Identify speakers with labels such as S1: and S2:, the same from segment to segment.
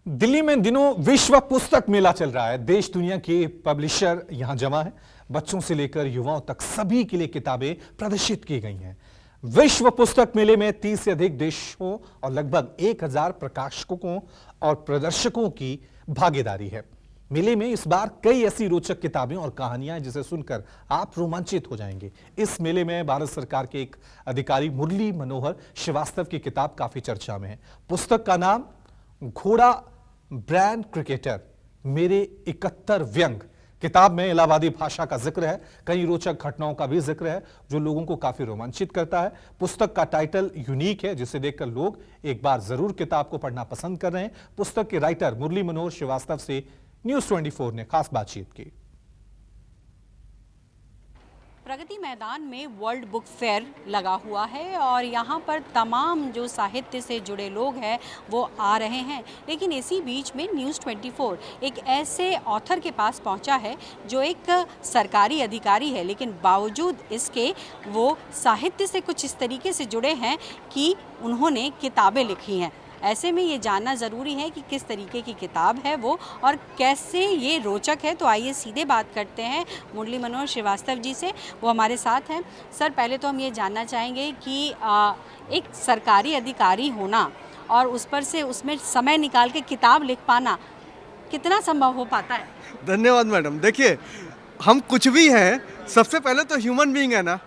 S1: दिल्ली में इन दिनों विश्व पुस्तक मेला चल रहा है। देश दुनिया के पब्लिशर यहां जमा है। बच्चों से लेकर युवाओं तक सभी के लिए किताबें प्रदर्शित की गई हैं। विश्व पुस्तक मेले में 30 से अधिक देशों और लगभग 1000 प्रकाशकों और प्रदर्शकों की भागीदारी है। मेले में इस बार कई ऐसी रोचक किताबें और कहानियां हैं जिसे सुनकर आप रोमांचित हो जाएंगे। इस मेले में भारत सरकार के एक अधिकारी मुरली मनोहर श्रीवास्तव की किताब काफी चर्चा में है। पुस्तक का नाम घोड़ा ब्रांड क्रिकेटर मेरे 71 व्यंग। किताब में इलाहाबादी भाषा का जिक्र है, कई रोचक घटनाओं का भी जिक्र है जो लोगों को काफी रोमांचित करता है। पुस्तक का टाइटल यूनिक है जिसे देखकर लोग एक बार जरूर किताब को पढ़ना पसंद कर रहे हैं। पुस्तक के राइटर मुरली मनोहर श्रीवास्तव से न्यूज़ 24 ने खास बातचीत की।
S2: प्रगति मैदान में वर्ल्ड बुक फेयर लगा हुआ है और यहाँ पर तमाम जो साहित्य से जुड़े लोग हैं वो आ रहे हैं। लेकिन इसी बीच में न्यूज़ 24 एक ऐसे ऑथर के पास पहुँचा है जो एक सरकारी अधिकारी है, लेकिन बावजूद इसके वो साहित्य से कुछ इस तरीके से जुड़े हैं कि उन्होंने किताबें लिखी हैं। ऐसे में ये जानना ज़रूरी है कि किस तरीके की किताब है वो और कैसे ये रोचक है। तो आइए सीधे बात करते हैं मुरली मनोहर श्रीवास्तव जी से, वो हमारे साथ हैं। सर, पहले तो हम ये जानना चाहेंगे कि एक सरकारी अधिकारी होना और उस पर से उसमें समय निकाल के किताब लिख पाना कितना संभव हो पाता है?
S3: धन्यवाद मैडम। देखिए, हम कुछ भी हैं, सबसे पहले तो ह्यूमन बीइंग है ना,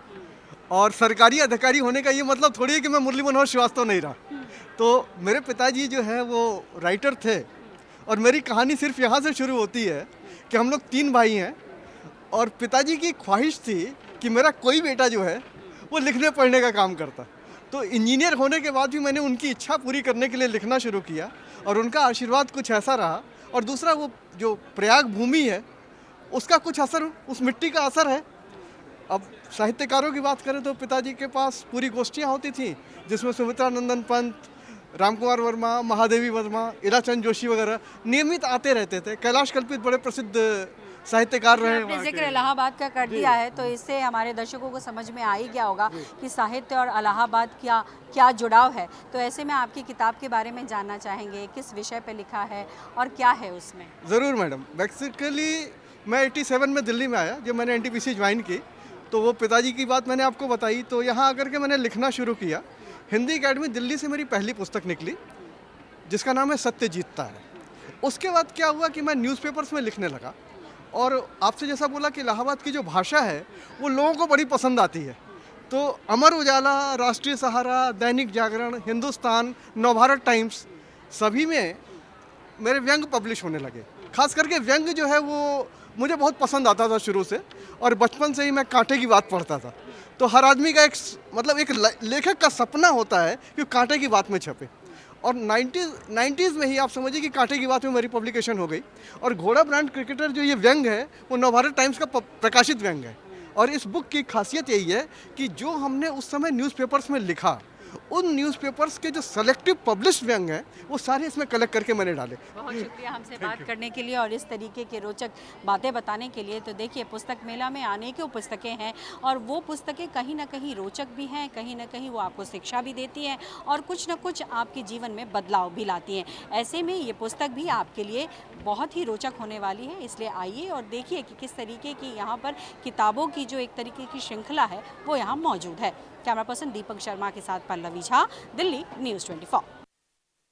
S3: और सरकारी अधिकारी होने का ये मतलब थोड़ी है कि मैं मुरली मनोहर श्रीवास्तव नहीं रहा। तो मेरे पिताजी जो है वो राइटर थे और मेरी कहानी सिर्फ यहाँ से शुरू होती है कि हम लोग 3 भाई हैं और पिताजी की ख्वाहिश थी कि मेरा कोई बेटा जो है वो लिखने पढ़ने का काम करता। तो इंजीनियर होने के बाद भी मैंने उनकी इच्छा पूरी करने के लिए लिखना शुरू किया और उनका आशीर्वाद कुछ ऐसा रहा। और दूसरा, वो जो प्रयाग भूमि है उसका कुछ असर, उस मिट्टी का असर है। अब साहित्यकारों की बात करें तो पिताजी के पास पूरी गोष्ठियाँ होती थी जिसमें सुमित्रा नंदन पंत, रामकुमार वर्मा, महादेवी वर्मा, इलाचंद जोशी वगैरह नियमित आते रहते थे। कैलाश कल्पित बड़े प्रसिद्ध साहित्यकार रहे।
S2: आपने जिक्र इलाहाबाद का कर दिया है तो इससे हमारे दर्शकों को समझ में आ ही गया होगा कि साहित्य और इलाहाबाद क्या जुड़ाव है। तो ऐसे में आपकी किताब के बारे में जानना चाहेंगे, किस विषय पे लिखा है और क्या है उसमें?
S3: ज़रूर मैडम। बेसिकली मैं 87 में दिल्ली में आया जब मैंने NTPC ज्वाइन की। तो वो पिताजी की बात मैंने आपको बताई, तो यहाँ आकर के मैंने लिखना शुरू किया। हिंदी अकेडमी दिल्ली से मेरी पहली पुस्तक निकली जिसका नाम है सत्य जीतता है। उसके बाद क्या हुआ कि मैं न्यूज़पेपर्स में लिखने लगा और आपसे जैसा बोला कि इलाहाबाद की जो भाषा है वो लोगों को बड़ी पसंद आती है। तो अमर उजाला, राष्ट्रीय सहारा, दैनिक जागरण, हिंदुस्तान, नवभारत टाइम्स सभी में मेरे व्यंग पब्लिश होने लगे। खास करके व्यंग जो है वो मुझे बहुत पसंद आता था शुरू से, और बचपन से ही मैं कांटे की बात पढ़ता था। तो हर आदमी का एक लेखक का सपना होता है कि कांटे की बात में छपे। और 90s में ही आप समझिए कि कांटे की बात में मेरी पब्लिकेशन हो गई। और घोड़ा ब्रांड क्रिकेटर जो ये व्यंग है वो नवभारत टाइम्स का प्रकाशित व्यंग है। और इस बुक की खासियत यही है कि जो हमने उस समय न्यूज़पेपर्स में लिखा, उन न्यूज़पेपर्स के जो सेलेक्टिव पब्लिश व्यंग हैं वो सारे इसमें कलेक्ट करके मैंने डाले।
S2: बहुत शुक्रिया हमसे बात करने के लिए और इस तरीके के रोचक बातें बताने के लिए। तो देखिए, पुस्तक मेला में अनेकों पुस्तकें हैं और वो पुस्तकें कहीं ना कहीं रोचक भी हैं, कहीं ना कहीं वो आपको शिक्षा भी देती हैं और कुछ ना कुछ आपके जीवन में बदलाव भी लाती हैं। ऐसे में ये पुस्तक भी आपके लिए बहुत ही रोचक होने वाली है, इसलिए आइए और देखिए कि किस तरीके की यहाँ पर किताबों की जो एक तरीके की श्रृंखला है वो यहाँ मौजूद है। कैमरा पर्सन दीपक शर्मा के साथ पल्लवी झा, दिल्ली, न्यूज़ 24।